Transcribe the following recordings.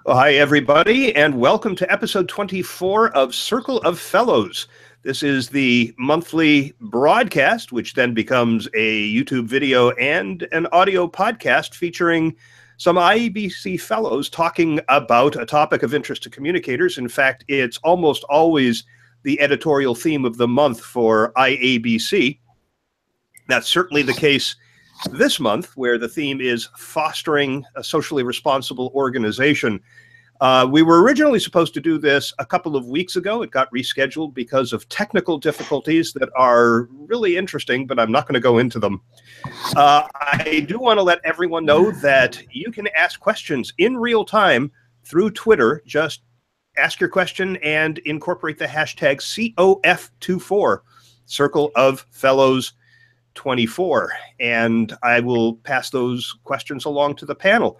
Well, hi, everybody, and welcome to episode 24 of Circle of Fellows. This is the monthly broadcast, which then becomes a YouTube video and an audio podcast featuring some IABC fellows talking about a topic of interest to communicators. In fact, it's almost always the editorial theme of the month for IABC. That's certainly the case this month, where the theme is fostering a socially responsible organization. We were originally supposed to do this a couple of weeks ago. It got rescheduled because of technical difficulties that are really interesting, but I'm not going to go into them. I do want to let everyone know that you can ask questions in real time through Twitter. Just ask your question and incorporate the hashtag COF24, Circle of Fellows 24, and I will pass those questions along to the panel.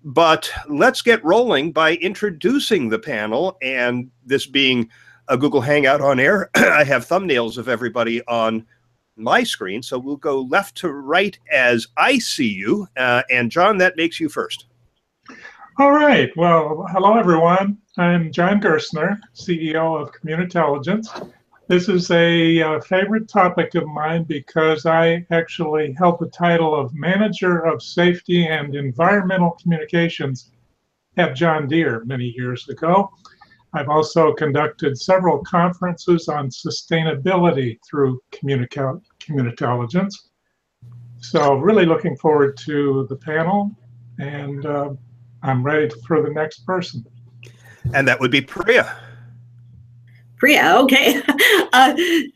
But let's get rolling by introducing the panel, and this being a Google Hangout on air, I have thumbnails of everybody on my screen, so we'll go left to right as I see you, and John, that makes you first. All right, well, hello everyone. I'm John Gerstner, CEO of Communintelligence. This is a favorite topic of mine because I actually held the title of Manager of Safety and Environmental Communications at John Deere many years ago. I've also conducted several conferences on sustainability through Communintelligence. So really looking forward to the panel, and I'm ready for the next person. And that would be Priya. Priya, okay.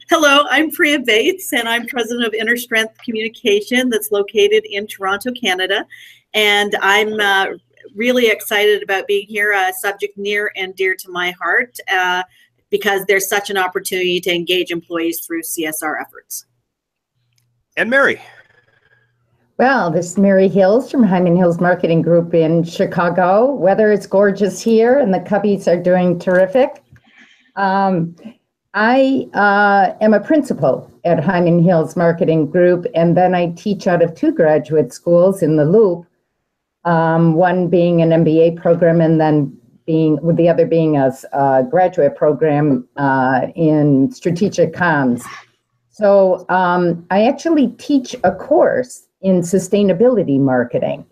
Hello, I'm Priya Bates, and I'm president of Inner Strength Communication that's located in Toronto, Canada. And I'm really excited about being here, a subject near and dear to my heart, because there's such an opportunity to engage employees through CSR efforts. And Mary. Well, this is Mary Hills from Hyman Hills Marketing Group in Chicago. Weather is gorgeous here, and the cubbies are doing terrific. I am a principal at Hyman Hills Marketing Group, and then I teach out of two graduate schools in the Loop, one being an MBA program and then the other being a graduate program in strategic comms. So I actually teach a course in sustainability marketing.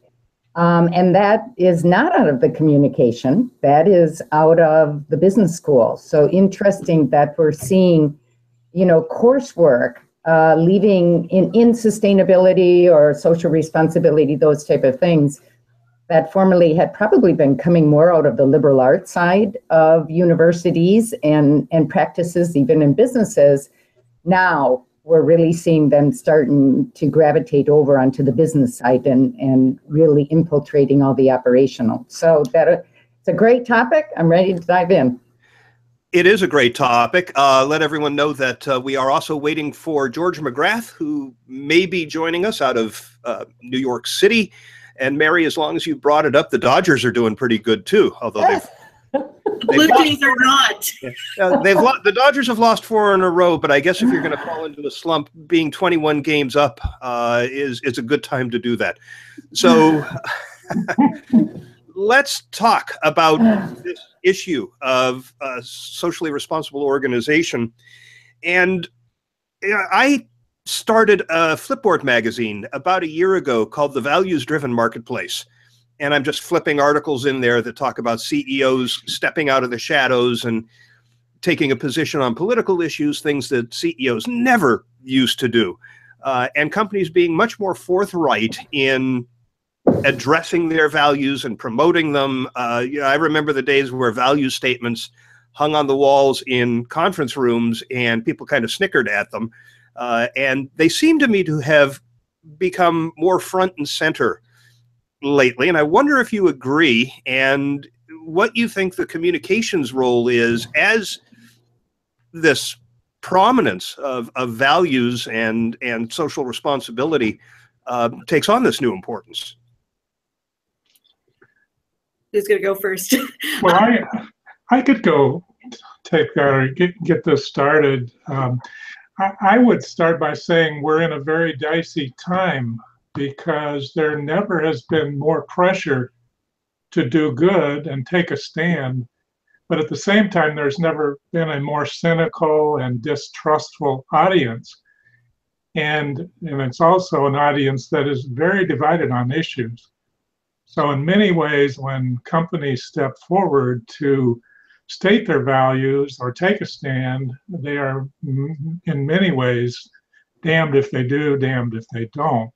And that is not out of the communication, that is out of the business school. So interesting that we're seeing, coursework leading in sustainability or social responsibility, those type of things that formerly had probably been coming more out of the liberal arts side of universities and practices, even in businesses. Now we're really seeing them starting to gravitate over onto the business side and really infiltrating all the operational. So it's a great topic. I'm ready to dive in. It is a great topic. Let everyone know that we are also waiting for George McGrath, who may be joining us out of New York City. And Mary, as long as you brought it up, the Dodgers are doing pretty good too, although the Blue Jays are not. The Dodgers have lost 4 in a row, but I guess if you're going to fall into a slump, being 21 games up is a good time to do that. So let's talk about this issue of socially responsible organization. And I started a Flipboard magazine about a year ago called The Values Driven Marketplace. And I'm just flipping articles in there that talk about CEOs stepping out of the shadows and taking a position on political issues, things that CEOs never used to do, and companies being much more forthright in addressing their values and promoting them. I remember the days where value statements hung on the walls in conference rooms and people kind of snickered at them. And they seem to me to have become more front and center lately, and I wonder if you agree and what you think the communications role is as this prominence of values and social responsibility takes on this new importance. Who's going to go first? Well, I could go take that or get this started. I would start by saying we're in a very dicey time because there never has been more pressure to do good and take a stand. But at the same time, there's never been a more cynical and distrustful audience. And it's also an audience that is very divided on issues. So in many ways, when companies step forward to state their values or take a stand, they are in many ways damned if they do, damned if they don't.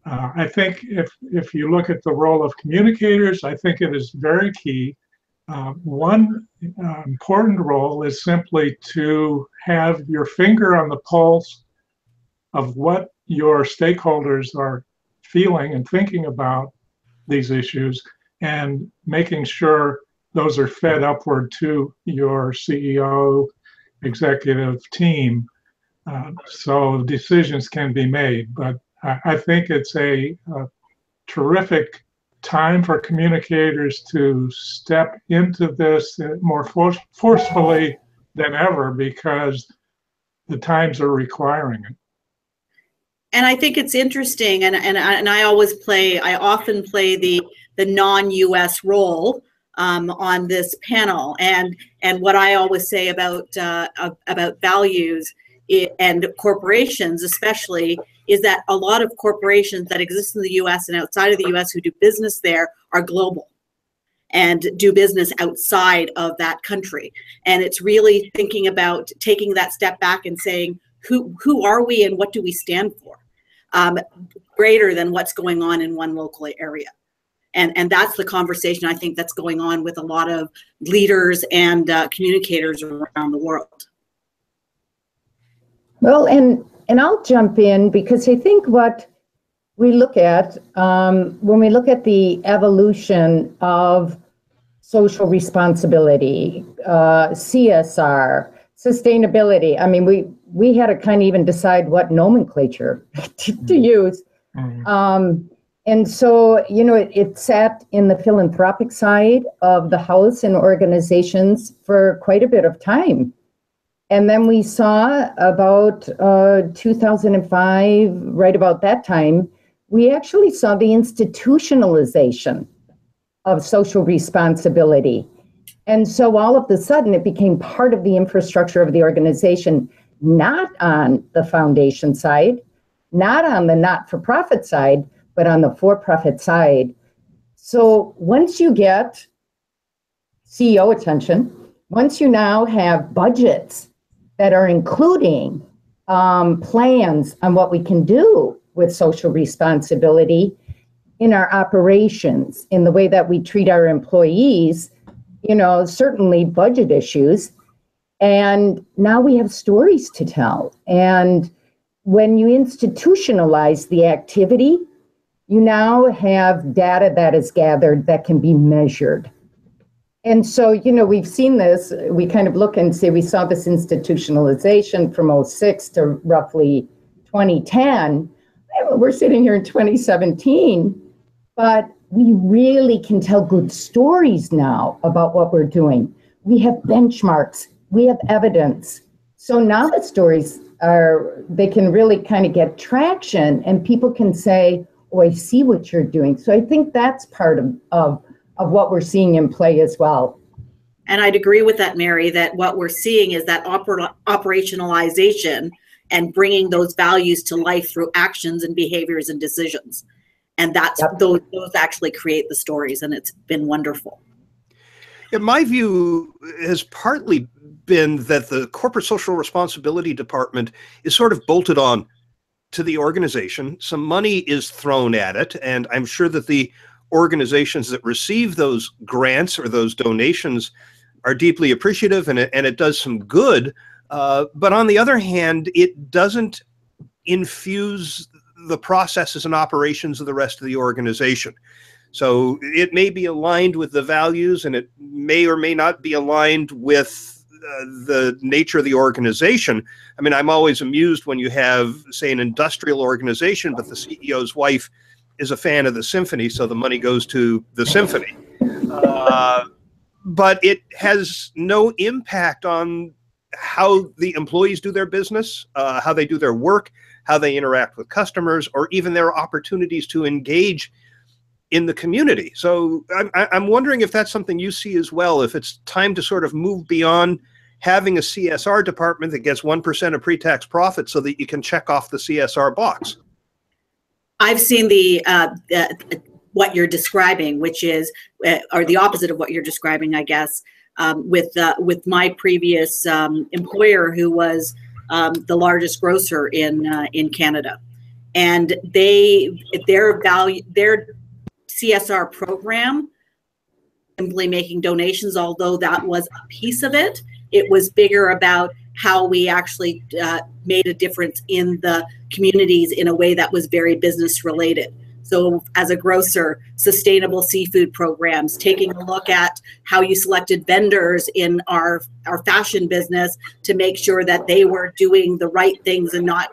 I think if you look at the role of communicators, I think it is very key. One important role is simply to have your finger on the pulse of what your stakeholders are feeling and thinking about these issues, and making sure those are fed upward to your CEO, executive team, so decisions can be made. But I think it's a terrific time for communicators to step into this more forcefully than ever, because the times are requiring it. And I think it's interesting, and I often play the non-US role on this panel, and what I always say about values and corporations especially is that a lot of corporations that exist in the US and outside of the US who do business there are global and do business outside of that country. And it's really thinking about taking that step back and saying, who are we and what do we stand for? Greater than what's going on in one local area. And that's the conversation I think that's going on with a lot of leaders and communicators around the world. Well, and I'll jump in, because I think what we look at when we look at the evolution of social responsibility, CSR, sustainability, I mean, we had to kind of even decide what nomenclature to use. Mm-hmm. And so, it sat in the philanthropic side of the house and organizations for quite a bit of time. And then we saw about 2005, right about that time, we actually saw the institutionalization of social responsibility. And so all of a sudden it became part of the infrastructure of the organization, not on the foundation side, not on the not-for-profit side, but on the for-profit side. So once you get CEO attention, once you now have budgets that are including plans on what we can do with social responsibility in our operations, in the way that we treat our employees, certainly budget issues. And now we have stories to tell. And when you institutionalize the activity, you now have data that is gathered that can be measured. And so, we've seen this, we kind of look and say we saw this institutionalization from 2006 to roughly 2010. We're sitting here in 2017, but we really can tell good stories now about what we're doing. We have benchmarks, we have evidence. So now the stories they can really kind of get traction, and people can say, oh, I see what you're doing. So I think that's part of what we're seeing in play as well. And I'd agree with that, Mary, that what we're seeing is that operationalization and bringing those values to life through actions and behaviors and decisions. And that's those actually create the stories, and it's been wonderful. Yeah, my view has partly been that the corporate social responsibility department is sort of bolted on to the organization. Some money is thrown at it, and I'm sure that the organizations that receive those grants or those donations are deeply appreciative, and it does some good. But on the other hand, it doesn't infuse the processes and operations of the rest of the organization. So it may be aligned with the values, and it may or may not be aligned with the nature of the organization. I mean, I'm always amused when you have, say, an industrial organization, but the CEO's wife is a fan of the symphony, so the money goes to the symphony. But it has no impact on how the employees do their business, how they do their work, how they interact with customers, or even their opportunities to engage in the community. So I'm wondering if that's something you see as well, if it's time to sort of move beyond having a CSR department that gets 1% of pre-tax profit so that you can check off the CSR box. I've seen what you're describing, which is, or the opposite of what you're describing, I guess, with my previous employer, who was the largest grocer in Canada, and their CSR program, simply making donations, although that was a piece of it. It was bigger about how we actually made a difference in the communities in a way that was very business related. So as a grocer, sustainable seafood programs, taking a look at how you selected vendors in our fashion business to make sure that they were doing the right things and not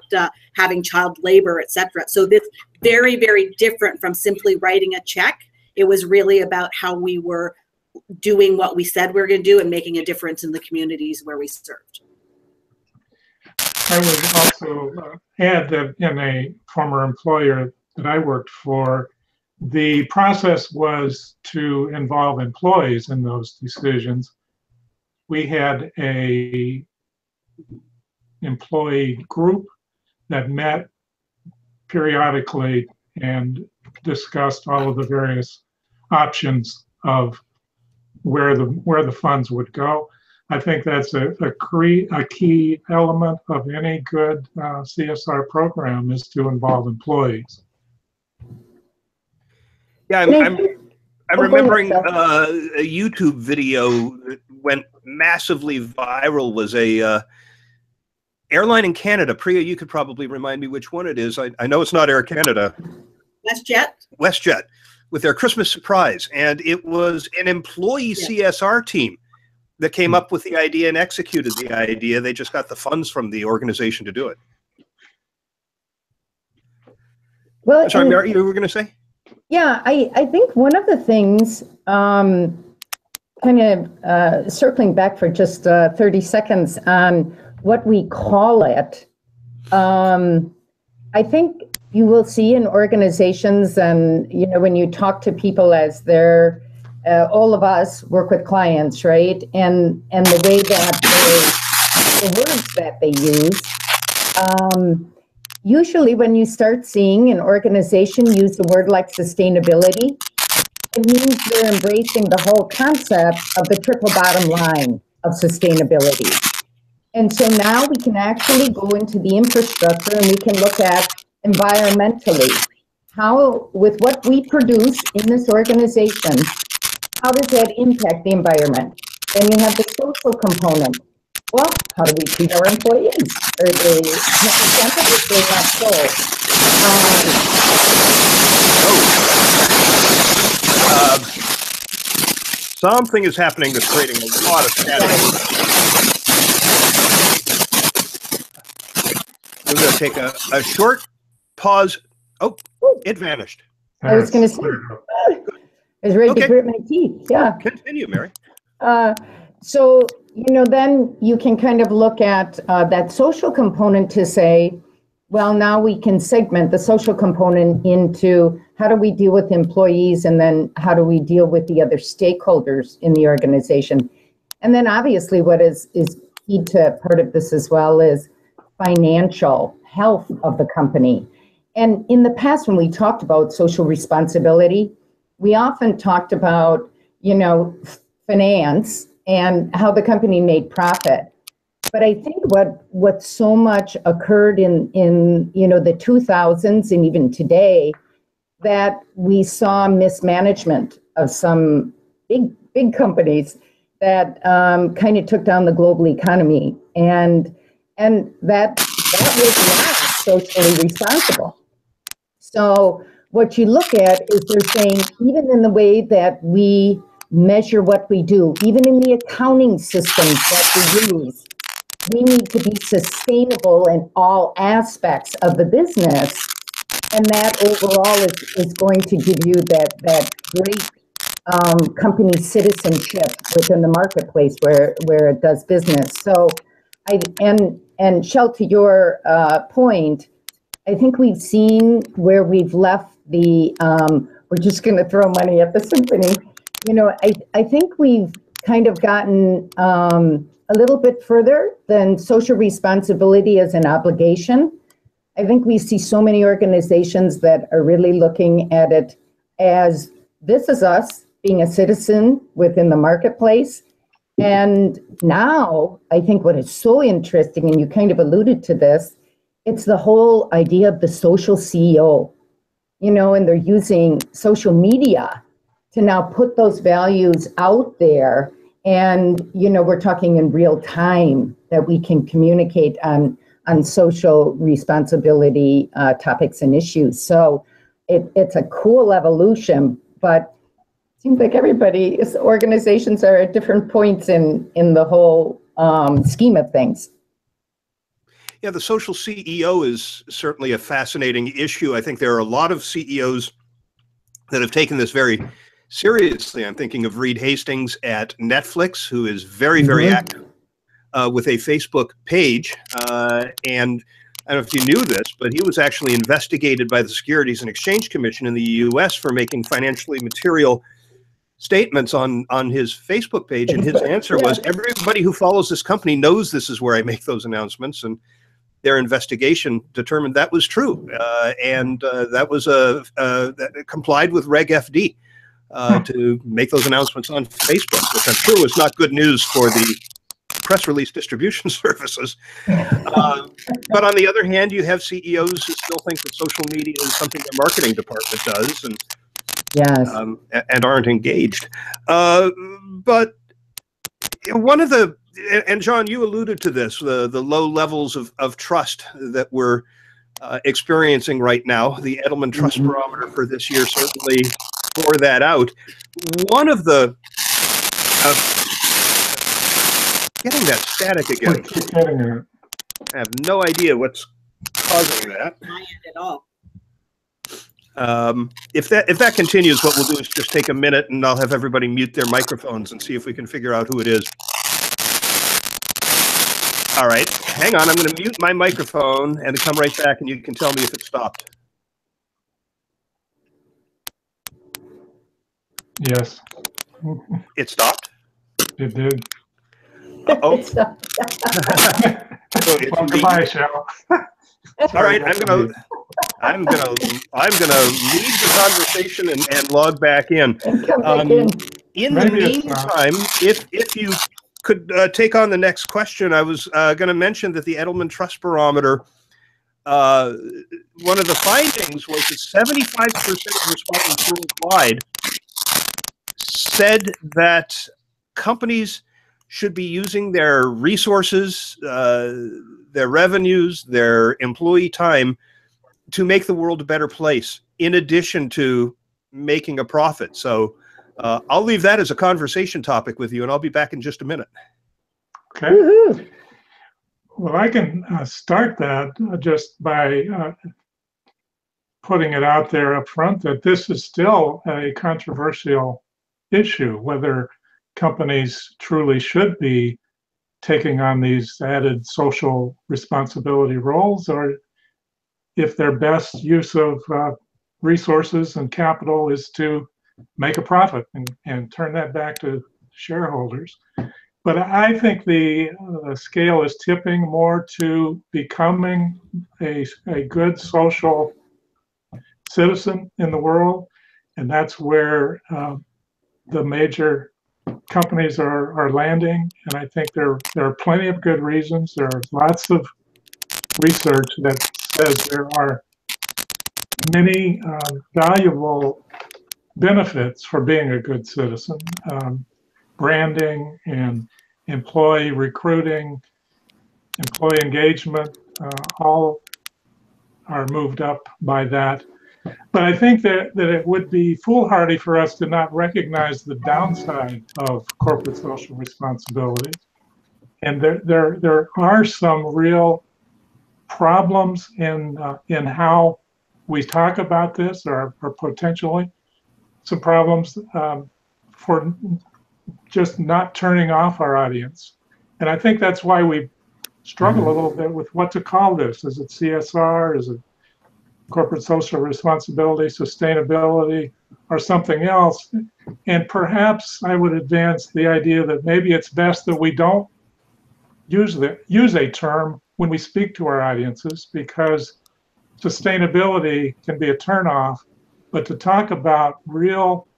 having child labor, et cetera. So this very, very different from simply writing a check. It was really about how we were doing what we said we were going to do and making a difference in the communities where we served. I would also add that in a former employer that I worked for, the process was to involve employees in those decisions. We had a employee group that met periodically and discussed all of the various options of where the funds would go. I think that's a key element of any good CSR program, is to involve employees. Yeah, I'm remembering a YouTube video that went massively viral. Was a airline in Canada. Priya, you could probably remind me which one it is. I know it's not Air Canada. WestJet, with their Christmas surprise. And it was an employee CSR team that came up with the idea and executed the idea. They just got the funds from the organization to do it. Well, sorry, Mary, you were going to say? Yeah, I think one of the things, kind of circling back for just 30 seconds on what we call it, I think you will see in organizations, and when you talk to people, as they're all of us work with clients, right? And the way that the words that they use, usually when you start seeing an organization use a word like sustainability, it means they're embracing the whole concept of the triple bottom line of sustainability. And so now we can actually go into the infrastructure and we can look at environmentally, how, with what we produce in this organization, how does that impact the environment? Then you have the social component. Well, how do we treat our employees? Are they incentive if they're not so? Something is happening that's creating a lot of static. We're going to take a short pause. Oh, it vanished. I was going to say, I was ready to grit my teeth. Yeah. Continue, Mary. So, then you can kind of look at that social component to say, well, now we can segment the social component into how do we deal with employees, and then how do we deal with the other stakeholders in the organization. And then obviously what is key to part of this as well is financial health of the company. And in the past, when we talked about social responsibility, we often talked about, finance and how the company made profit. But I think what so much occurred in the 2000s and even today, that we saw mismanagement of some big companies that kind of took down the global economy, and that was not socially responsible. So what you look at is they're saying, even in the way that we measure what we do, even in the accounting systems that we use, we need to be sustainable in all aspects of the business. And that overall is going to give you that great company citizenship within the marketplace where it does business. So and Shel, to your point, I think we've seen where we've left we're we're just going to throw money at the symphony. You know, I think we've kind of gotten a little bit further than social responsibility as an obligation. I think we see so many organizations that are really looking at it as this is us being a citizen within the marketplace. And now I think what is so interesting, and you kind of alluded to this, it's the whole idea of the social CEO, you know, and they're using social media to now put those values out there. And, you know, we're talking in real time that we can communicate on social responsibility topics and issues. So it's a cool evolution, but it seems like organizations are at different points in the whole scheme of things. Yeah, the social CEO is certainly a fascinating issue. I think there are a lot of CEOs that have taken this very seriously. I'm thinking of Reed Hastings at Netflix, who is very, very active with a Facebook page. And I don't know if you knew this, but he was actually investigated by the Securities and Exchange Commission in the US for making financially material statements on his Facebook page. And his answer was, everybody who follows this company knows this is where I make those announcements. And their investigation determined that was true. And that was that complied with Reg FD to make those announcements on Facebook, which I'm sure was not good news for the press release distribution services. But on the other hand, you have CEOs who still think that social media is something their marketing department does, and and aren't engaged. But one of the, and John, you alluded to this, the low levels of trust that we're experiencing right now. The Edelman Trust Barometer for this year certainly bore that out. One of the getting that static again. I have no idea what's causing that. Not at all. If that continues, what we'll do is just take a minute and I'll have everybody mute their microphones and see if we can figure out who it is. All right, hang on. I'm going to mute my microphone and come right back, and you can tell me if it stopped. Yes. It stopped? It did. Uh-oh. Well, goodbye, Cheryl. All right, I'm gonna leave the conversation and log back in. In the meantime, if you could take on the next question, I was going to mention that the Edelman Trust Barometer, one of the findings was that 75% of respondents worldwide said that companies should be using their resources, their revenues, their employee time to make the world a better place, in addition to making a profit. So I'll leave that as a conversation topic with you, and I'll be back in just a minute. Okay. Well, I can start that just by putting it out there up front that this is still a controversial issue, whether companies truly should be taking on these added social responsibility roles, or if their best use of resources and capital is to make a profit and turn that back to shareholders. But I think the scale is tipping more to becoming a good social citizen in the world, and that's where the major companies are landing. And I think there are plenty of good reasons. There are lots of research that says there are many valuable benefits for being a good citizen. Branding and employee recruiting, employee engagement, all are moved up by that. But I think that it would be foolhardy for us to not recognize the downside of corporate social responsibilities. And there are some real problems in how we talk about this, or potentially some problems for just not turning off our audience. And I think that's why we struggle a little bit with what to call this. Is it CSR? Is it corporate social responsibility, sustainability? or something else. And perhaps I would advance the idea that maybe it's best that we don't use a term when we speak to our audiences, because sustainability can be a turnoff, but to talk about real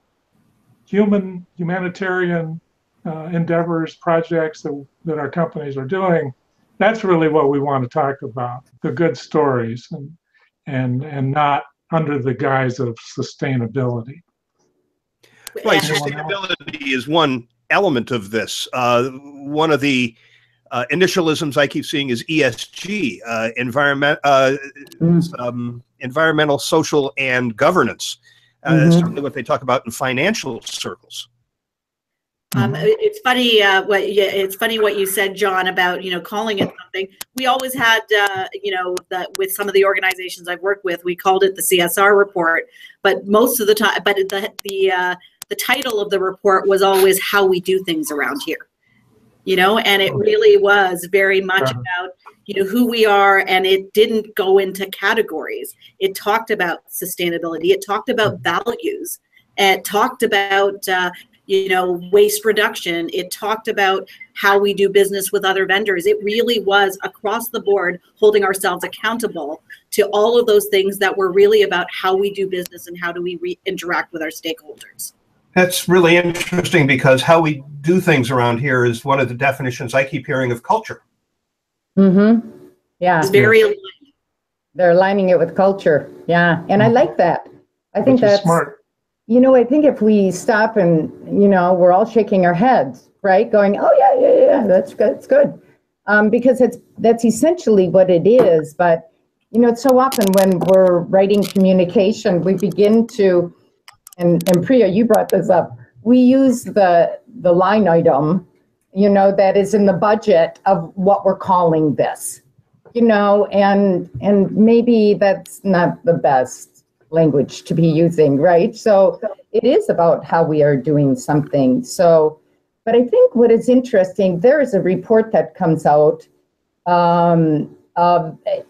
humanitarian endeavors, projects that our companies are doing, that's really what we want to talk about, the good stories, and not under the guise of sustainability. Right, sustainability is one element of this. One of the initialisms I keep seeing is ESG, environmental, social, and governance. Certainly what they talk about in financial circles. It's funny. It's funny what you said, John, about calling it something. We always had with some of the organizations I've worked with, we called it the CSR report. But most of the time, the title of the report was always how we do things around here. And it really was very much about who we are, and it didn't go into categories. It talked about sustainability. It talked about values. It talked about waste reduction. It talked about how we do business with other vendors. It really was across the board holding ourselves accountable to all of those things that were really about how we do business and how do we interact with our stakeholders. That's really interesting, because how we do things around here is one of the definitions I keep hearing of culture. Yeah. It's very aligned. They're aligning it with culture. Yeah. And I like that. I think that's smart. I think if we stop and, we're all shaking our heads, right? Going, oh, yeah, that's good. It's good. Because that's essentially what it is. But, it's so often when we're writing communication, we begin to, and Priya, you brought this up, we use the line item, that is in the budget of what we're calling this, and maybe that's not the best language to be using, right? So it is about how we are doing something. So, but I think what is interesting, there is a report that comes out, I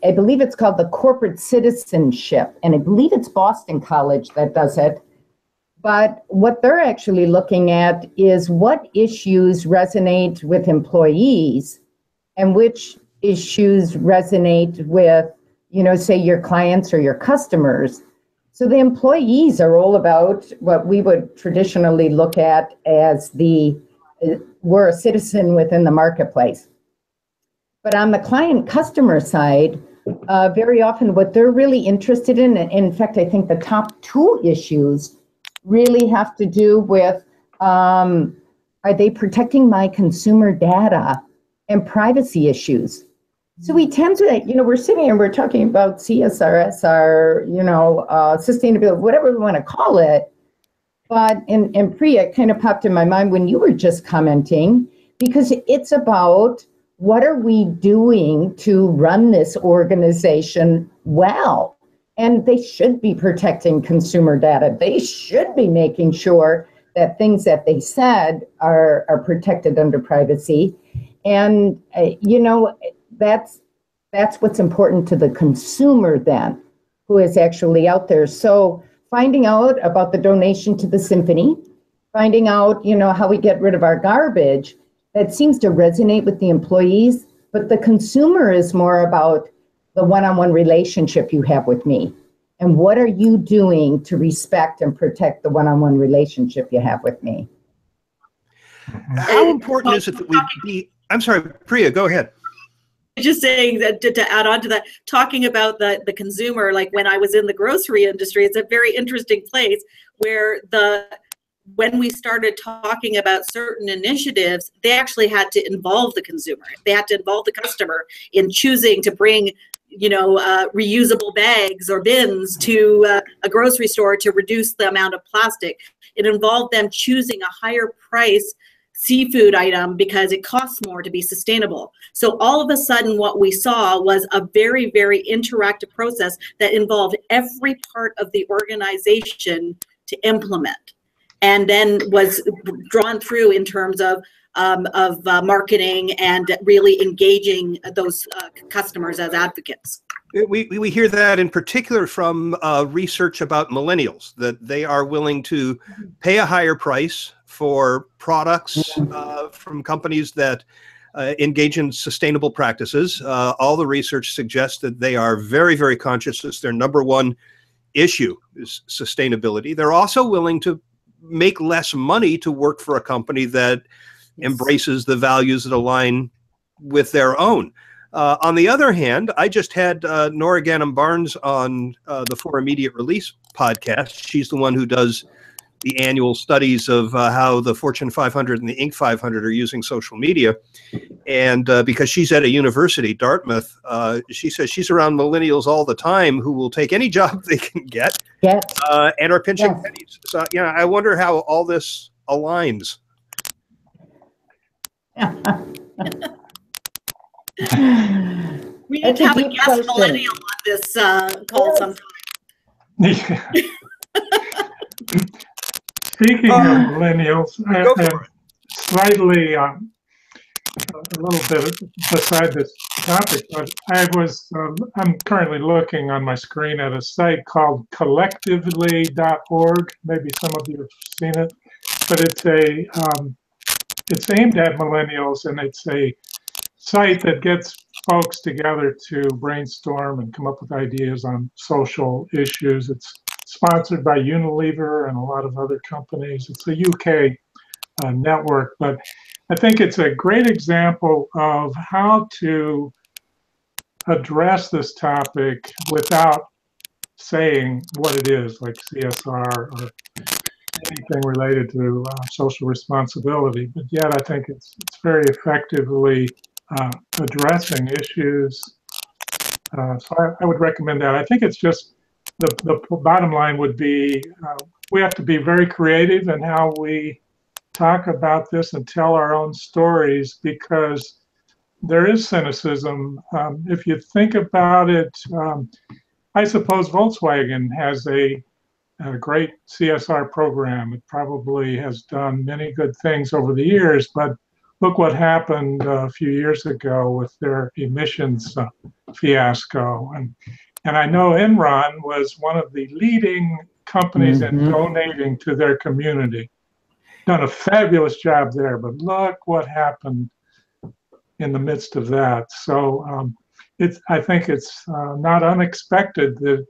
believe it's called the Corporate Citizenship, and I believe it's Boston College that does it. But what they're actually looking at is what issues resonate with employees and which issues resonate with, say your clients or your customers. So the employees are all about what we would traditionally look at as we're a citizen within the marketplace. But on the client customer side, very often what they're really interested in fact, I think the top two issues really have to do with, are they protecting my consumer data and privacy issues? So we tend to, we're sitting here and we're talking about CSR, SR, sustainability, whatever we want to call it. But, and Priya, it kind of popped in my mind when you were just commenting, because it's about what are we doing to run this organization well? And they should be protecting consumer data. They should be making sure that things that they said are protected under privacy. And, that's what's important to the consumer then, who is actually out there. So finding out about the donation to the symphony, finding out, how we get rid of our garbage, that seems to resonate with the employees. But the consumer is more about the one-on-one relationship you have with me. And what are you doing to respect and protect the one-on-one relationship you have with me? How important is it that we be, I'm sorry, Priya, go ahead. Just saying that to add on to that, talking about the consumer, like when I was in the grocery industry, it's a very interesting place where when we started talking about certain initiatives, they actually had to involve the consumer. They had to involve the customer in choosing to bring, reusable bags or bins to a grocery store to reduce the amount of plastic. It involved them choosing a higher price seafood item because it costs more to be sustainable. So all of a sudden what we saw was a very, very interactive process that involved every part of the organization to implement, and then was drawn through in terms of marketing and really engaging those customers as advocates. We hear that in particular from research about millennials, that they are willing to pay a higher price for products from companies that engage in sustainable practices. All the research suggests that they are very, very conscious. It's their number one issue is sustainability. They're also willing to make less money to work for a company that embraces the values that align with their own. On the other hand, I just had Nora Ganem Barnes on the For Immediate Release podcast. She's the one who does the annual studies of how the Fortune 500 and the Inc. 500 are using social media. And because she's at a university, Dartmouth, she says she's around millennials all the time who will take any job they can get and are pinching pennies. So, I wonder how all this aligns. We need to have a guest millennial on this call sometime. Speaking of millennials, I'm slightly a little bit beside this topic, but I'm currently looking on my screen at a site called collectively.org. Maybe some of you have seen it, but it's aimed at millennials, and it's a site that gets folks together to brainstorm and come up with ideas on social issues. It's sponsored by Unilever and a lot of other companies. It's a UK network, but I think it's a great example of how to address this topic without saying what it is, like CSR or anything related to social responsibility. But yet I think it's very effectively addressing issues. So I would recommend that. I think it's just the bottom line would be we have to be very creative in how we talk about this and tell our own stories, because there is cynicism. If you think about it, I suppose Volkswagen has a great CSR program. It probably has done many good things over the years, but look what happened a few years ago with their emissions fiasco. And I know Enron was one of the leading companies in donating to their community. Done a fabulous job there, but look what happened in the midst of that. So I think it's not unexpected that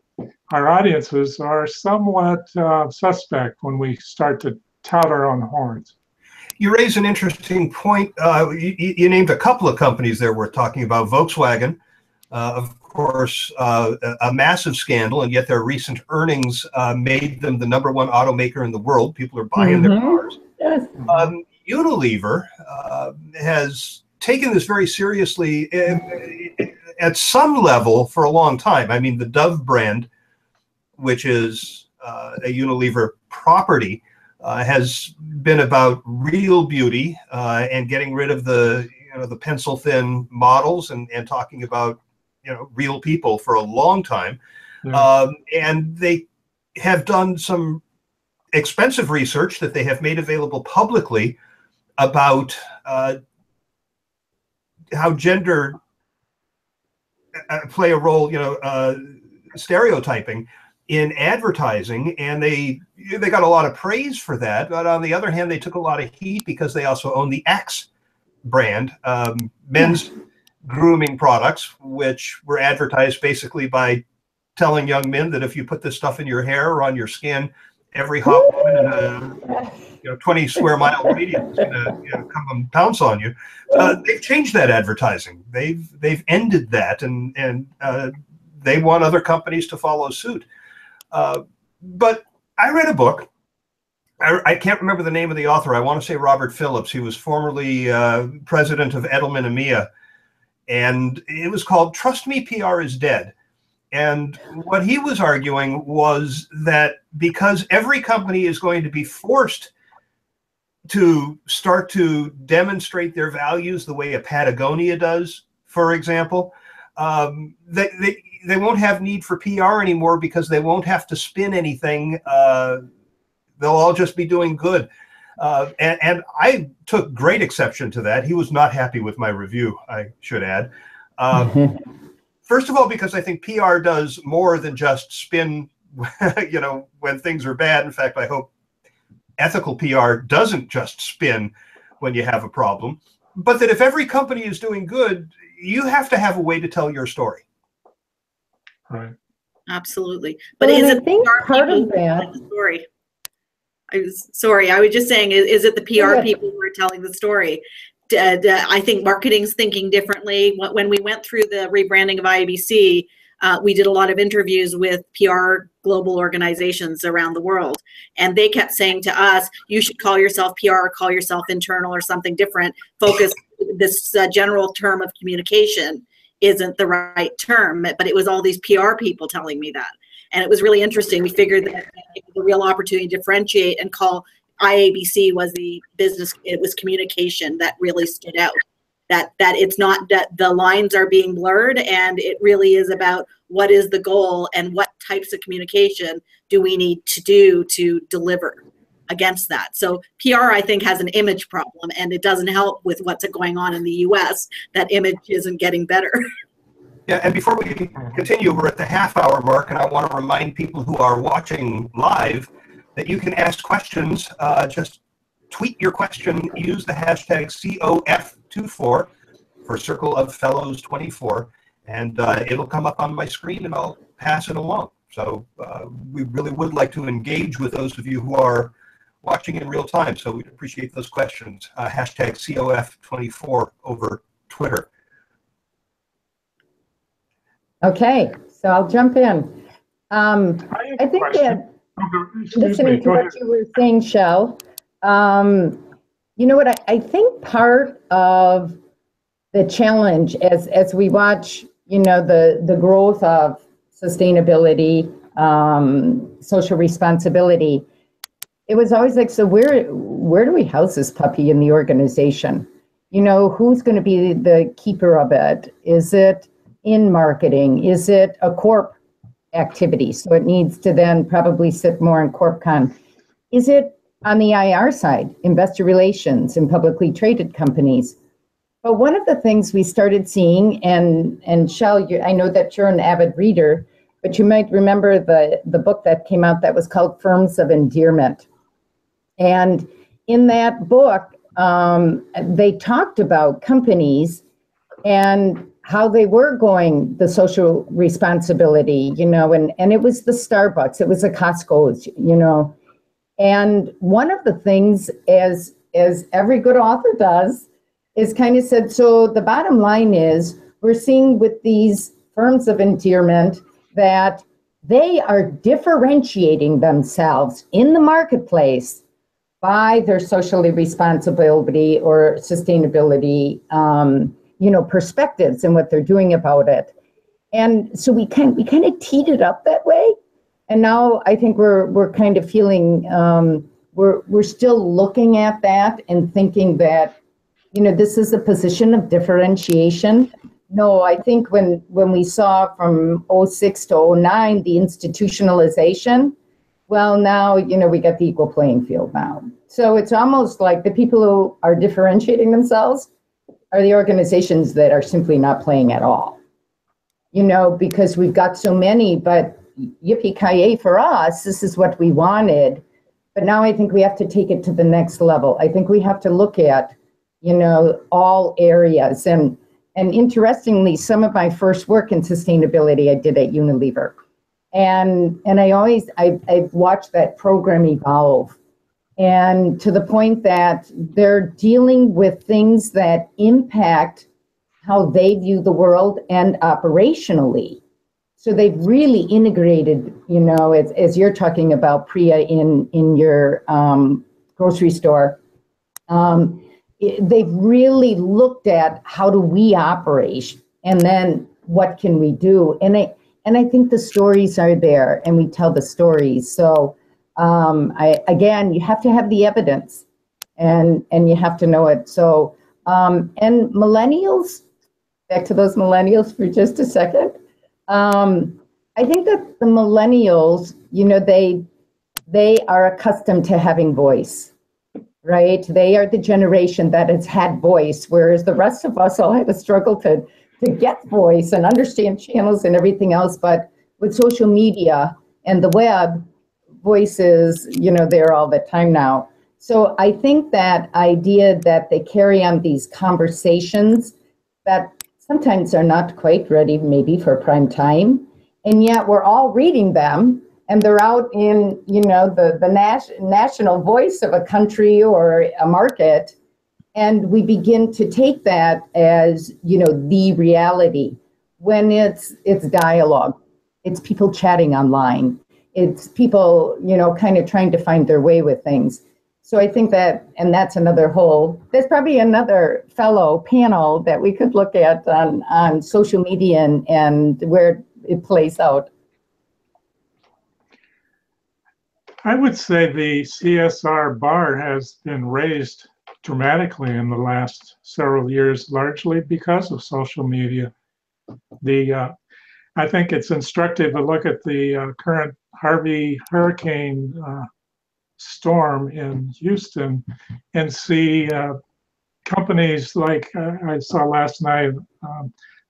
our audiences are somewhat suspect when we start to tout our own horns. You raise an interesting point. You named a couple of companies there worth talking about. Volkswagen, of course, a massive scandal, and yet their recent earnings made them the number one automaker in the world. People are buying their cars. Yes. Unilever has taken this very seriously at some level for a long time. I mean, the Dove brand, which is a Unilever property, has been about real beauty and getting rid of the pencil thin models and talking about real people for a long time. And they have done some expensive research that they have made available publicly about how gender play a role, stereotyping in advertising, and they got a lot of praise for that. But on the other hand, they took a lot of heat because they also own the Axe brand, men's grooming products, which were advertised basically by telling young men that if you put this stuff in your hair or on your skin, every hot woman in a 20 square mile radius is going to come and pounce on you. They've changed that advertising. They've ended that, and they want other companies to follow suit. But I read a book. I can't remember the name of the author. I want to say Robert Phillips. He was formerly president of Edelman EMEA, and it was called "Trust Me, PR is Dead." And what he was arguing was that because every company is going to be forced to start to demonstrate their values the way a Patagonia does, for example, they won't have need for PR anymore because they won't have to spin anything. They'll all just be doing good. And I took great exception to that. He was not happy with my review, I should add. First of all, because I think PR does more than just spin, when things are bad. In fact, I hope ethical PR doesn't just spin when you have a problem, but that if every company is doing good, you have to have a way to tell your story. Right. Absolutely. But Well, is I it think PR part people of that. telling the story? I was just saying, is it the PR Yeah. people who are telling the story? I think marketing's thinking differently. When we went through the rebranding of IABC, we did a lot of interviews with PR global organizations around the world. And they kept saying to us, you should call yourself PR or call yourself internal or something different. Focus, this general term of communication isn't the right term. But it was all these PR people telling me that. And it was really interesting. We figured that the real opportunity to differentiate and call IABC was the business, it was communication that really stood out. That it's not that the lines are being blurred, and it really is about what is the goal and what types of communication do we need to do to deliver against that. So PR, I think, has an image problem, and it doesn't help with what's going on in the US. That image isn't getting better. Yeah, and before we continue, we're at the half-hour mark, and I want to remind people who are watching live that you can ask questions. Just tweet your question, use the hashtag COF24 for Circle of Fellows 24, and it'll come up on my screen, and I'll pass it along. So we really would like to engage with those of you who are watching in real time, so we'd appreciate those questions. Hashtag COF24 over Twitter. Okay, so I'll jump in. I think that listening to what you were saying, Shell, you know what, I think part of the challenge as we watch, the growth of sustainability, social responsibility, it was always like, so where do we house this puppy in the organization? Who's going to be the keeper of it? Is it in marketing? Is it a corp activity? So it needs to then probably sit more in CorpCon. Is it on the IR side, investor relations in publicly traded companies? But one of the things we started seeing, and Shell, I know that you're an avid reader, but you might remember the book that came out that was called Firms of Endearment. And in that book, they talked about companies and how they were going the social responsibility, and it was the Starbucks, it was the Costco's, and one of the things, as every good author does, is kind of said, so the bottom line is we're seeing with these firms of endearment that they are differentiating themselves in the marketplace by their socially responsibility or sustainability perspectives and what they're doing about it. And so we kind of teed it up that way. And now I think we're kind of feeling, we're still looking at that and thinking that, this is a position of differentiation. No, I think when we saw from 06 to 09, the institutionalization, well, now, we got the equal playing field now. So it's almost like the people who are differentiating themselves are the organizations that are simply not playing at all, because we've got so many, but yippee-ki-yay for us, this is what we wanted. But now I think we have to take it to the next level. I think we have to look at, all areas. And interestingly, some of my first work in sustainability I did at Unilever. And I've watched that program evolve. And to the point that they're dealing with things that impact how they view the world and operationally. So they've really integrated, as you're talking about, Priya, in your grocery store. They've really looked at how do we operate and then what can we do? And I think the stories are there and we tell the stories. So again, you have to have the evidence and you have to know it. So, and millennials, back to those millennials for just a second. I think that the millennials, they are accustomed to having voice, right? They are the generation that has had voice, whereas the rest of us all have a struggle to to get voice and understand channels and everything else. But with social media and the web, voices, they're all the time now. So I think that idea that they carry on these conversations that sometimes are not quite ready maybe for prime time, and yet we're all reading them, and they're out in, the national voice of a country or a market, and we begin to take that as, the reality, when it's dialogue, it's people chatting online, it's people, kind of trying to find their way with things. So I think that, and that's there's probably another fellow panel that we could look at on social media and where it plays out. I would say the CSR bar has been raised dramatically in the last several years, largely because of social media. I think it's instructive to look at the current Harvey hurricane storm in Houston and see companies like I saw last night,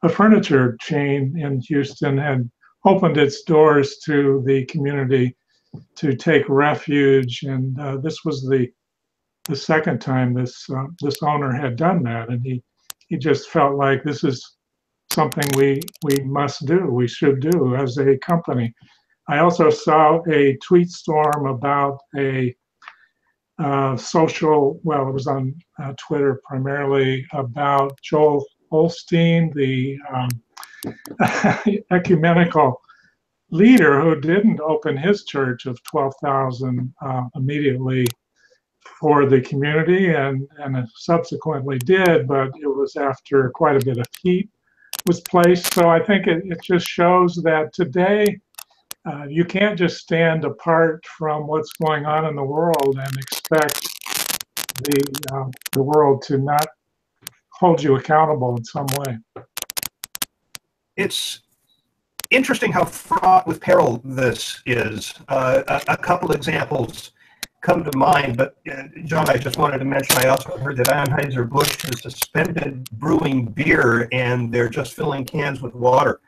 a furniture chain in Houston had opened its doors to the community to take refuge, and this was the second time this owner had done that, and he just felt like this is something we must do, we should do as a company. I also saw a tweet storm about a social, well, it was on Twitter primarily, about Joel Osteen, the ecumenical leader who didn't open his church of 12,000 immediately for the community, and subsequently did, but it was after quite a bit of heat was placed. So I think it just shows that today you can't just stand apart from what's going on in the world and expect the world to not hold you accountable in some way. It's interesting how fraught with peril this is. A couple examples come to mind, but John, I just wanted to mention, I also heard that Anheuser-Busch has suspended brewing beer, and they're just filling cans with water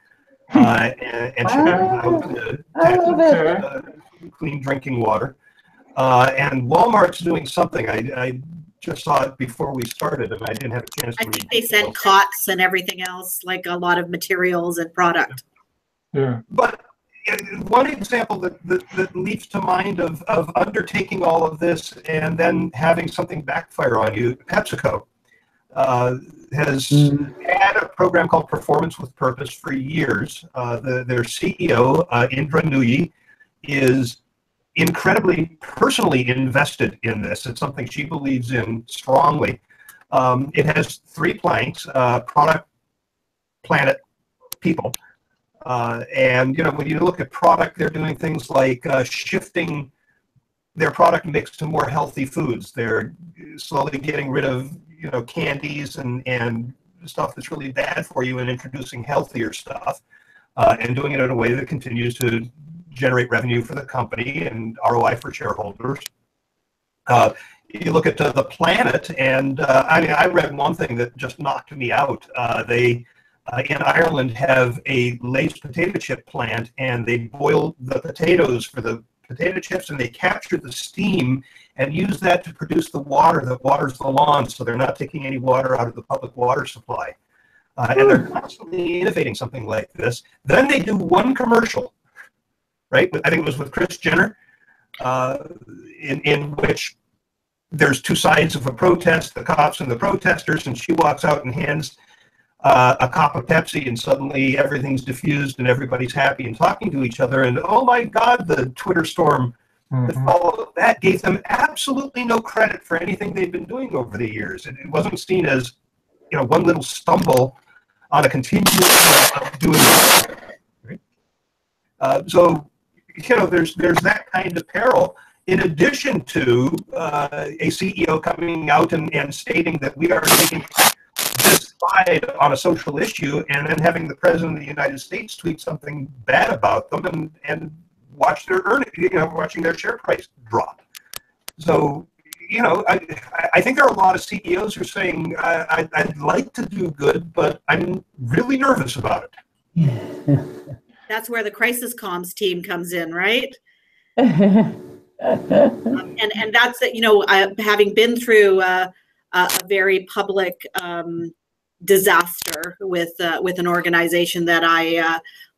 and shipping out clean drinking water. And Walmart's doing something. I just saw it before we started, and I didn't have a chance to read. I think they sent cots and everything else, like a lot of materials and product. Yeah. But one example that leaps to mind of undertaking all of this and then having something backfire on you, PepsiCo has had a program called Performance with Purpose for years. Their CEO, Indra Nooyi, is incredibly personally invested in this. It's something she believes in strongly. It has three planks: product, planet, people. And when you look at product, they're doing things like shifting their product mix to more healthy foods. They're slowly getting rid of candies and stuff that's really bad for you and introducing healthier stuff, and doing it in a way that continues to generate revenue for the company and ROI for shareholders. You look at the planet, and I read one thing that just knocked me out. They in Ireland have a Lay's potato chip plant, and they boil the potatoes for the potato chips, and they capture the steam and use that to produce the water that waters the lawns, so they're not taking any water out of the public water supply. And they're constantly innovating something like this. Then they do one commercial, right? I think it was with Kris Jenner, in which there's two sides of a protest, the cops and the protesters, and she walks out and hands a cup of Pepsi, and suddenly everything's diffused and everybody's happy and talking to each other. And oh my God, the Twitter storm that followed that gave them absolutely no credit for anything they've been doing over the years. It wasn't seen as one little stumble on a continuum of doing it. Right? So there's that kind of peril, in addition to a CEO coming out and stating that we are taking this side on a social issue, and then having the president of the United States tweet something bad about them and watch their watching their share price drop. So you know, I think there are a lot of CEOs who are saying, I'd like to do good, but I'm really nervous about it. That's where the crisis comms team comes in, right? And that's that, you know, having been through a very public disaster with an organization that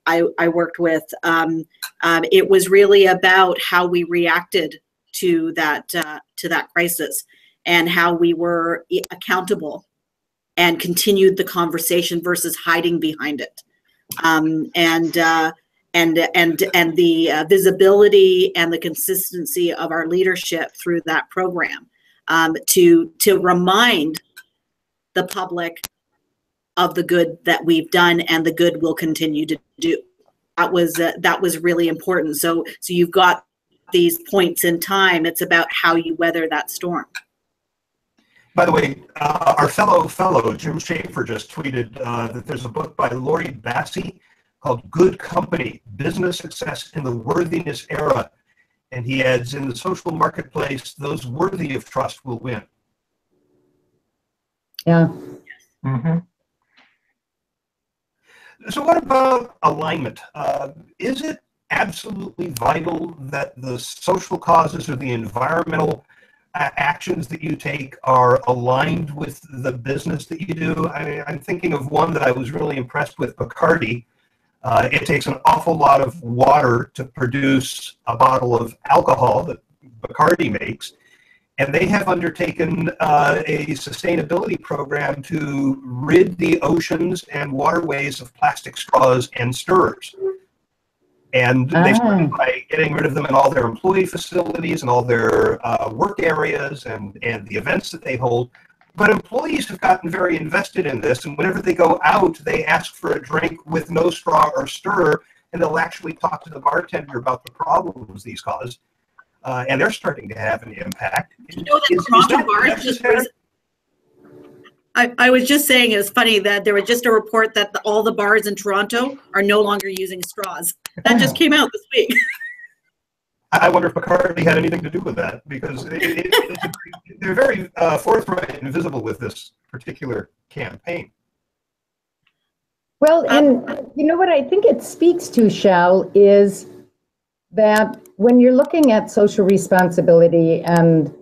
I worked with, it was really about how we reacted to that crisis and how we were accountable and continued the conversation versus hiding behind it. And the visibility and the consistency of our leadership through that program, to remind the public of the good that we've done and the good we'll continue to do. That was really important. So you've got these points in time. It's about how you weather that storm. By the way, our fellow Jim Schaefer just tweeted that there's a book by Lori Bassi called Good Company, Business Success in the Worthiness Era. And he adds, in the social marketplace, those worthy of trust will win. Yeah. Mm-hmm. So what about alignment? Is it absolutely vital that the social causes or the environmental actions that you take are aligned with the business that you do? I'm thinking of one that I was really impressed with, Bacardi. It takes an awful lot of water to produce a bottle of alcohol that Bacardi makes, and they have undertaken a sustainability program to rid the oceans and waterways of plastic straws and stirrers. And they started by getting rid of them in all their employee facilities and all their work areas and the events that they hold. But employees have gotten very invested in this, and whenever they go out, they ask for a drink with no straw or stir, and they'll actually talk to the bartender about the problems these cause. And they're starting to have an impact. You know that Toronto bars just... I was just saying, it's funny that there was just a report that all the bars in Toronto are no longer using straws. That just came out this week. I wonder if Bacardi had anything to do with that, because they're very forthright and visible with this particular campaign. Well, and you know what I think it speaks to, Shell, is that when you're looking at social responsibility, and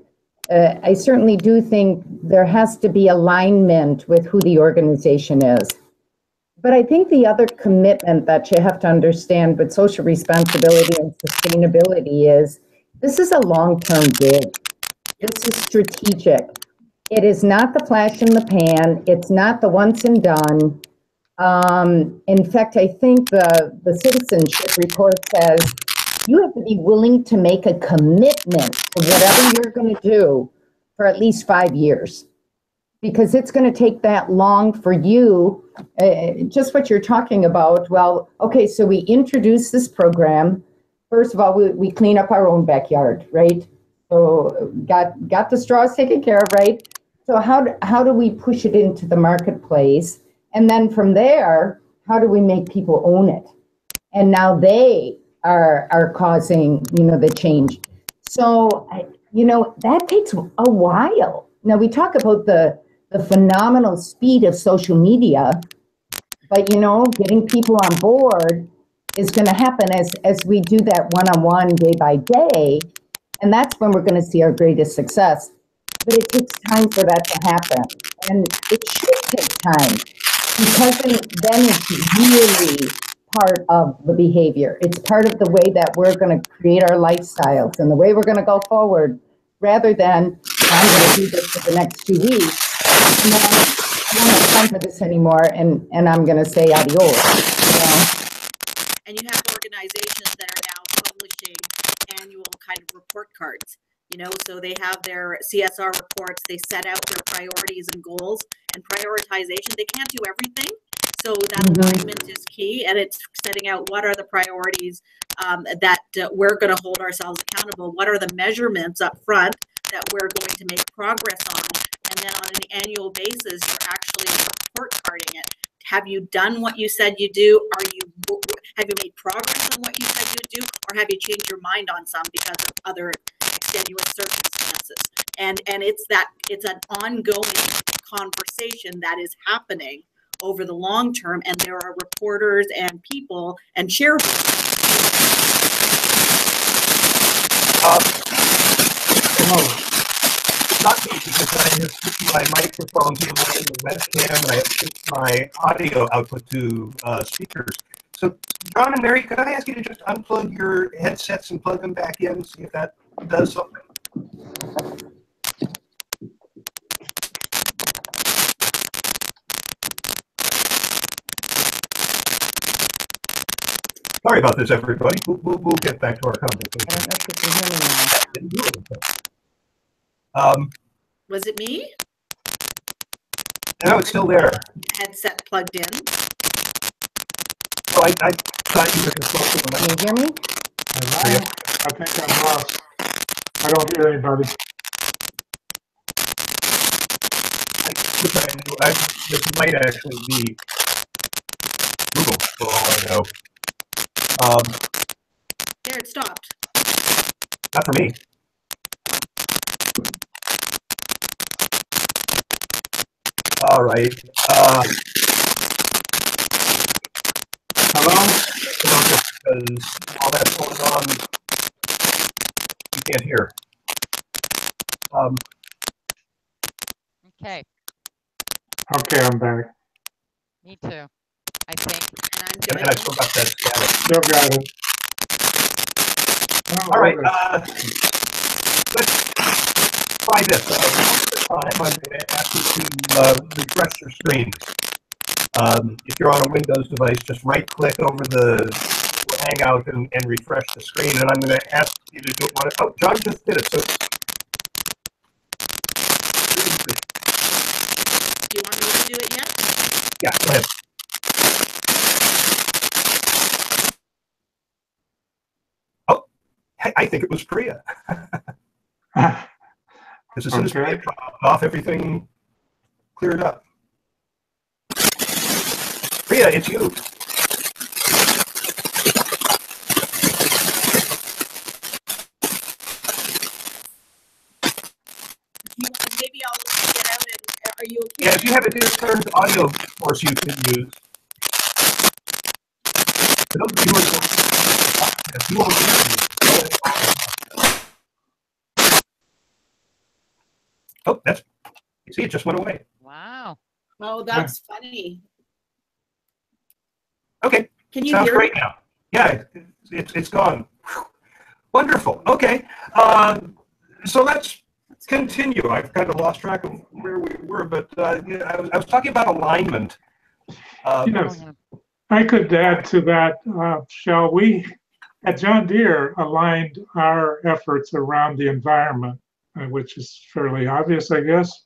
I certainly do think there has to be alignment with who the organization is. But I think the other commitment that you have to understand with social responsibility and sustainability is this is a long-term gig. This is strategic. It is not the flash in the pan. It's not the once and done. In fact, I think the citizenship report says you have to be willing to make a commitment to whatever you're going to do for at least 5 years. Because it's going to take that long for you, just what you're talking about. Well, okay, so we introduce this program. First of all, we clean up our own backyard, right? So got the straws taken care of, right? So how do we push it into the marketplace? And then from there, how do we make people own it? And now they are causing, the change. So, that takes a while. Now we talk about the phenomenal speed of social media, but getting people on board is going to happen as we do that one-on-one day by day, and that's when we're going to see our greatest success. But it takes time for that to happen, and it should take time, because then it's really part of the behavior. It's part of the way that we're going to create our lifestyles and the way we're going to go forward, rather than I'm going to do this for the next 2 weeks. And then I don't have time for this anymore, and I'm going to say adios. And you have organizations that are now publishing annual kind of report cards, so they have their CSR reports, they set out their priorities and goals and prioritization. They can't do everything. So that alignment is key, and it's setting out what are the priorities that we're going to hold ourselves accountable. What are the measurements up front that we're going to make progress on? And then on an annual basis, you're actually report carding it. Have you done what you said you do? Have you made progress on what you said you do? Or have you changed your mind on some because of other extenuate circumstances. And it's an ongoing conversation that is happening over the long term, and there are reporters and people and shareholders. Not me, because I have my microphone to the webcam, and I have my audio output to speakers. So, John and Mary, could I ask you to just unplug your headsets and plug them back in, see if that does something? Sorry about this, everybody. We'll get back to our conversation. I don't know if you can hear me now. Was it me? No, it's still there. Headset plugged in. Oh, I thought you were just close to the Can you hear me? I think I'm lost. I don't hear anybody. This might actually be Google, for all I know. There, it stopped. Not for me. All right. Hello? Because all that's going on, you can't hear. Okay, Okay, I'm back. me too, I think. And I'm And doing I still got that static. Still got it. Oh, All right. okay. Let's try this. One at a time, I'm going to ask you to refresh your screen. If you're on a Windows device, just right-click over the Hangout and refresh the screen. And I'm going to ask you to do it. Oh, John just did it. So, Do you want me to do it yet? yeah, go ahead. Oh, I think it was Priya. Because as soon as Priya popped off, everything cleared up. Priya, it's you. Maybe I'll get out and are you okay? Yeah, if you have a different audio source you can use. For those viewers, if you want to oh, that's, you see, it just went away. Wow. Oh, that's funny. Okay, Can you sounds hear great me? now. Yeah, it's gone. Whew. Wonderful. Okay, so let's continue. I've kind of lost track of where we were, but yeah, I was talking about alignment. Yes. I could add to that, Shell. We at John Deere aligned our efforts around the environment, which is fairly obvious, I guess.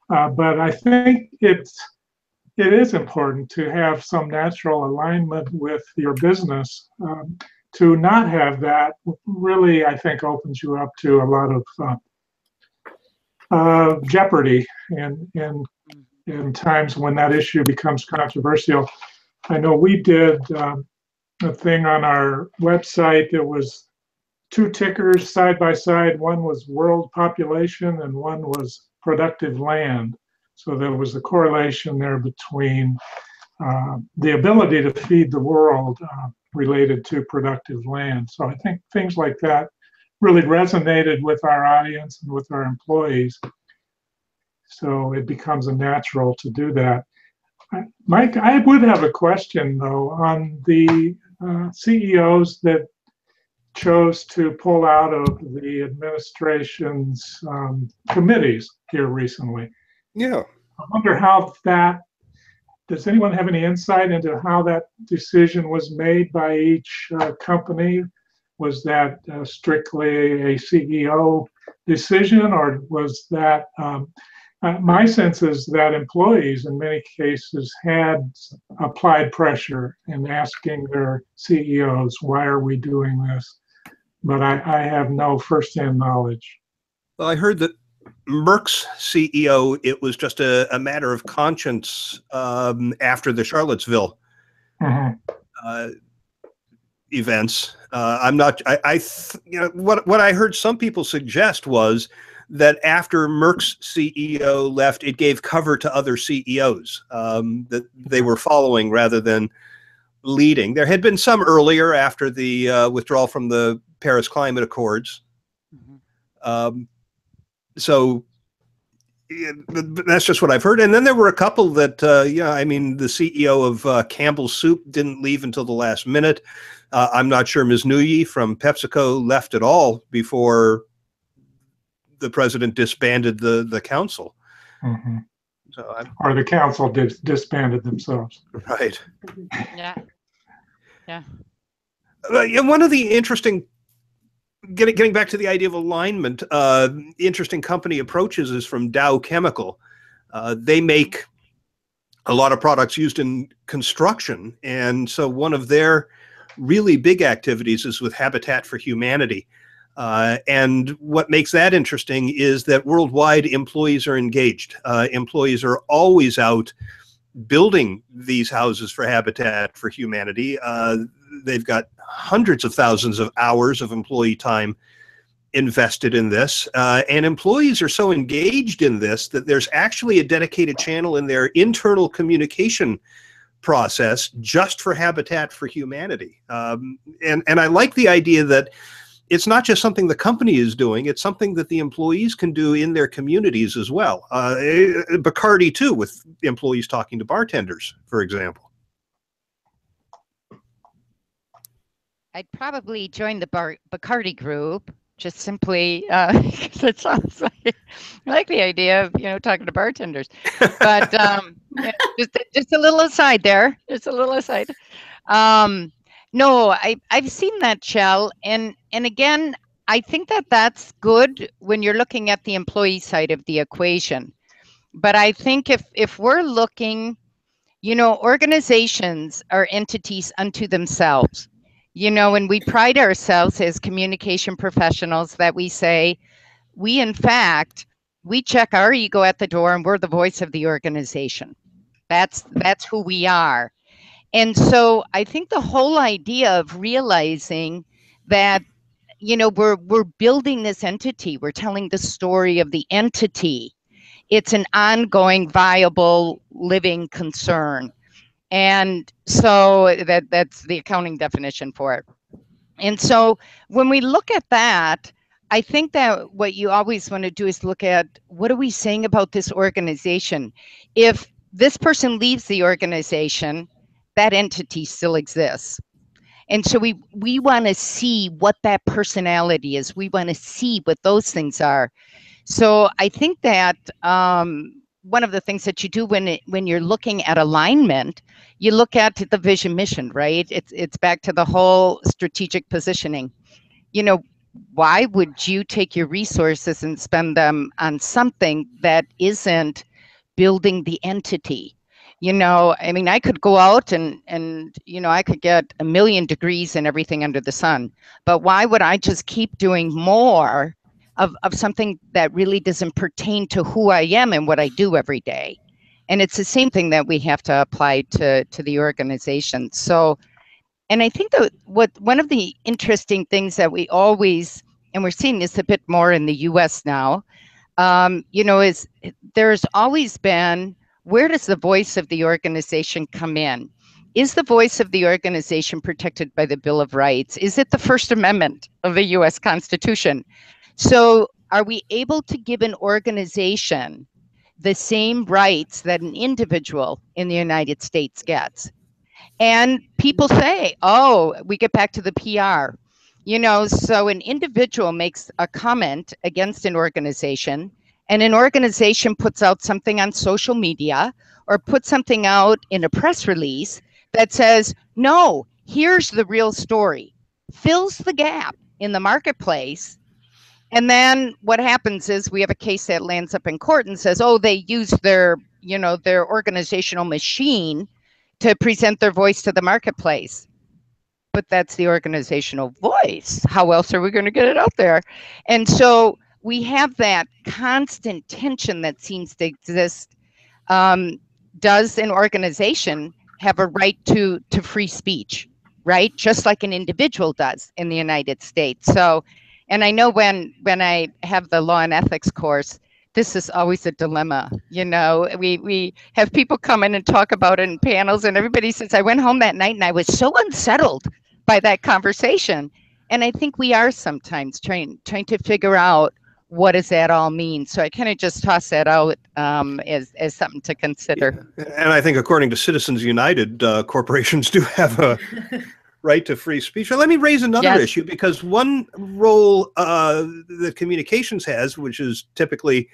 But I think it is important to have some natural alignment with your business. To not have that really, I think, opens you up to a lot of jeopardy in times when that issue becomes controversial. I know we did a thing on our website. There was two tickers side by side. One was world population and one was productive land. So there was a correlation there between the ability to feed the world related to productive land. So I think things like that really resonated with our audience and with our employees. So it becomes a natural to do that. Mike, I would have a question though on the CEOs that chose to pull out of the administration's committees here recently. Yeah. I wonder how does anyone have any insight into how that decision was made by each company? Was that strictly a CEO decision, or was that, my sense is that employees in many cases had applied pressure in asking their CEOs, why are we doing this? But I have no firsthand knowledge. Well, I heard that Merck's CEO, it was just a matter of conscience after the Charlottesville. Mhm. events. I'm not. You know, what I heard some people suggest was that after Merck's CEO left, it gave cover to other CEOs that they were following rather than leading. There had been some earlier after the withdrawal from the Paris Climate Accords. So yeah, that's just what I've heard. And then there were a couple that, I mean, the CEO of Campbell's Soup didn't leave until the last minute. I'm not sure Ms. Nuyi from PepsiCo left at all before the president disbanded the council. Mm-hmm. So or the council disbanded themselves. Right. Yeah. Yeah. And one of the interesting, getting back to the idea of alignment, interesting company approaches is from Dow Chemical. They make a lot of products used in construction. And so one of their really big activities is with Habitat for Humanity. And what makes that interesting is that worldwide employees are engaged. Employees are always out building these houses for Habitat for Humanity. They've got hundreds of thousands of hours of employee time invested in this. And employees are so engaged in this that there's actually a dedicated channel in their internal communication process just for Habitat for Humanity. And I like the idea that it's not just something the company is doing, it's something that the employees can do in their communities as well. Bacardi too, with employees talking to bartenders, for example. I'd probably join the Bacardi group, just simply because it sounds like I like the idea of, talking to bartenders. But yeah, just a little aside there, just a little aside. No, I've seen that, Shell, and again, I think that that's good when you're looking at the employee side of the equation. But I think if we're looking, organizations are entities unto themselves, and we pride ourselves as communication professionals that we say, we check our ego at the door and we're the voice of the organization. That's who we are. And so I think the whole idea of realizing that, we're building this entity, we're telling the story of the entity. It's an ongoing, viable, living concern. And so that's the accounting definition for it. And so when we look at that, I think that what you always want to do is look at, what are we saying about this organization? If this person leaves the organization, that entity still exists. And so we want to see what that personality is. We want to see what those things are. So I think that one of the things that you do when you're looking at alignment, you look at the vision mission, right? It's back to the whole strategic positioning. Why would you take your resources and spend them on something that isn't building the entity? I could go out and I could get 1 million degrees and everything under the sun, but why would I just keep doing more of something that really doesn't pertain to who I am and what I do every day? And it's the same thing that we have to apply to the organization. So, and I think that one of the interesting things that we always, and we're seeing this a bit more in the US now, is there's always been, where does the voice of the organization come in? Is the voice of the organization protected by the Bill of Rights? Is it the First Amendment of the US Constitution? So are we able to give an organization the same rights that an individual in the United States gets? And people say, oh, we get back to the PR. So an individual makes a comment against an organization, and an organization puts out something on social media or puts something out in a press release that says, no, here's the real story, fills the gap in the marketplace. And then what happens is we have a case that lands up in court and says, oh, they used their organizational machine to present their voice to the marketplace. But that's the organizational voice. How else are we going to get it out there? And so we have that constant tension that seems to exist. Does an organization have a right to free speech? right? Just like an individual does in the United States. So, and I know when I have the law and ethics course, this is always a dilemma. You know, we have people come in and talk about it in panels, and everybody says, I went home that night and I was so unsettled by that conversation. And I think we are sometimes trying to figure out, what does that all mean? So I kind of just toss that out as something to consider. Yeah. And I think according to Citizens United, corporations do have a right to free speech. Well, let me raise another issue, because one role that communications has, which is typically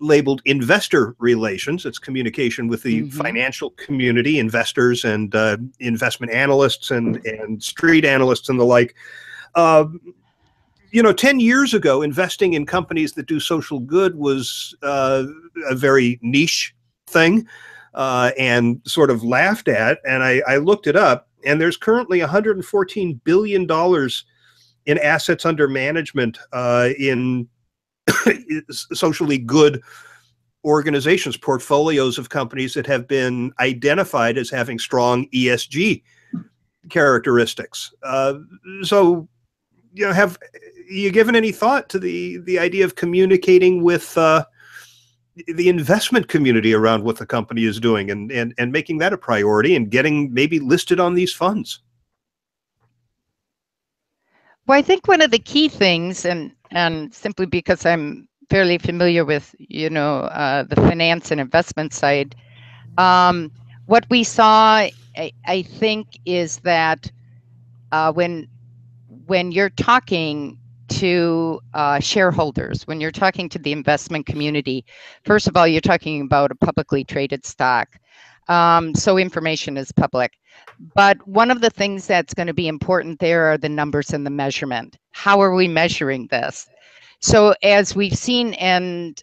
labeled investor relations, it's communication with the financial community, investors and investment analysts and street analysts and the like. 10 years ago, investing in companies that do social good was a very niche thing and sort of laughed at. And I looked it up, and there's currently $114 billion in assets under management in socially good organizations, portfolios of companies that have been identified as having strong ESG characteristics. So, have you given any thought to the idea of communicating with the investment community around what the company is doing and making that a priority and getting maybe listed on these funds? Well, I think one of the key things, and simply because I'm fairly familiar with, the finance and investment side, what we saw, I think, is that when you're talking to shareholders, when you're talking to the investment community, first of all, you're talking about a publicly traded stock. So information is public. But one of the things that's going to be important there are the numbers and the measurement. How are we measuring this? So as we've seen, and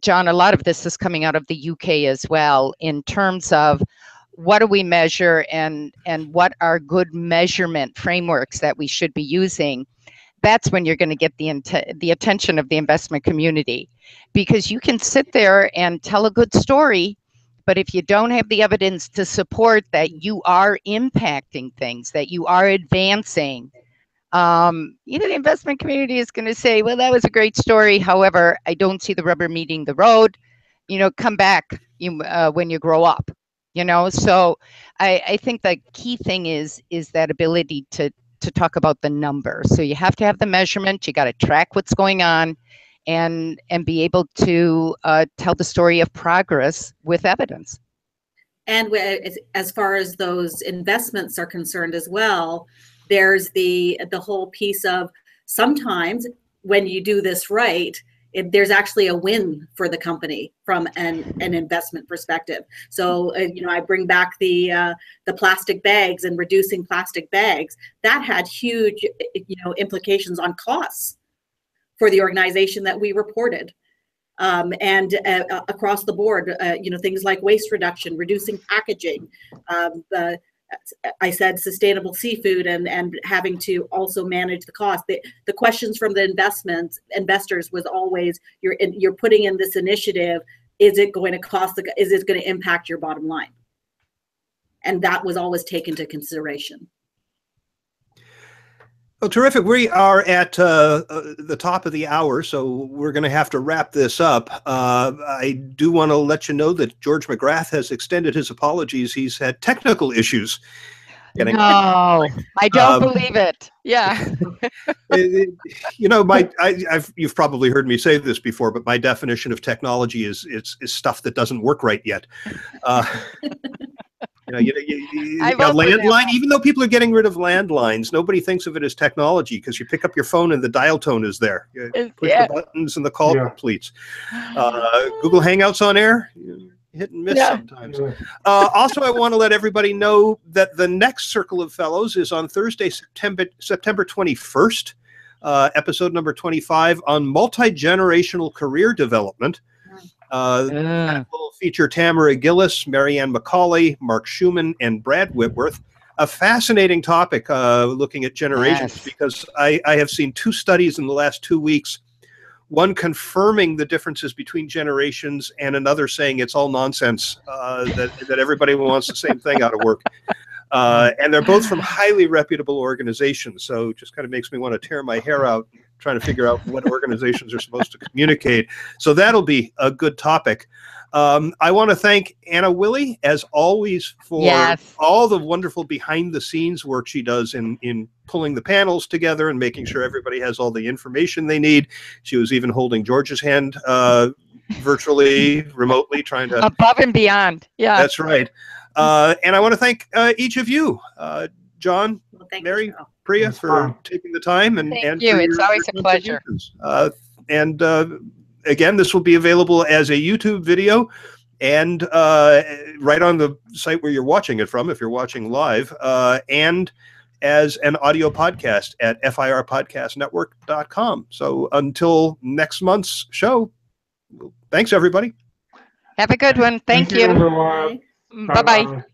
John, a lot of this is coming out of the UK as well, in terms of what do we measure and what are good measurement frameworks that we should be using. That's when you're going to get the attention of the investment community, because you can sit there and tell a good story, but if you don't have the evidence to support that you are impacting things, that you are advancing, the investment community is going to say, well, that was a great story. However, I don't see the rubber meeting the road. Come back when you grow up. So I think the key thing is that ability to talk about the numbers. So you have to have the measurement. You got to track what's going on, and be able to tell the story of progress with evidence. And as far as those investments are concerned as well, there's the whole piece of, sometimes when you do this right, there's actually a win for the company from an investment perspective. So, I bring back the plastic bags and reducing plastic bags. That had huge, implications on costs for the organization that we reported. And across the board, things like waste reduction, reducing packaging, I said sustainable seafood, and having to also manage the cost. The questions from the investors was always, you're putting in this initiative, is it going to cost, is it going to impact your bottom line? And that was always taken into consideration. Well, terrific. We are at the top of the hour, so we're going to have to wrap this up. I do want to let you know that George McGrath has extended his apologies. He's had technical issues. No, I don't believe it. Yeah. You've probably heard me say this before, but my definition of technology is stuff that doesn't work right yet. Landline, even though people are getting rid of landlines, nobody thinks of it as technology, because you pick up your phone and the dial tone is there. You push the buttons and the call completes. Google Hangouts on air, hit and miss sometimes. Also, I want to let everybody know that the next Circle of Fellows is on Thursday, September 21st, episode number 25 on multi-generational career development. That will feature Tamara Gillis, Marianne McCauley, Mark Schumann, and Brad Whitworth. A fascinating topic, looking at generations, because I have seen two studies in the last 2 weeks, one confirming the differences between generations and another saying it's all nonsense, that everybody wants the same thing out of work. And they're both from highly reputable organizations. So it just kind of makes me want to tear my hair out trying to figure out what organizations are supposed to communicate. So that'll be a good topic. I want to thank Anna Willie, as always, for all the wonderful behind-the-scenes work she does in pulling the panels together and making sure everybody has all the information they need. She was even holding George's hand virtually, remotely, trying to... Above and beyond, yeah. That's right. And I want to thank each of you, John, Mary, Priya, for taking the time. And thank you. It's always a pleasure. Again, this will be available as a YouTube video and right on the site where you're watching it from, if you're watching live, and as an audio podcast at firpodcastnetwork.com. So until next month's show, thanks, everybody. Have a good one. Thank you. Everyone. Bye-bye.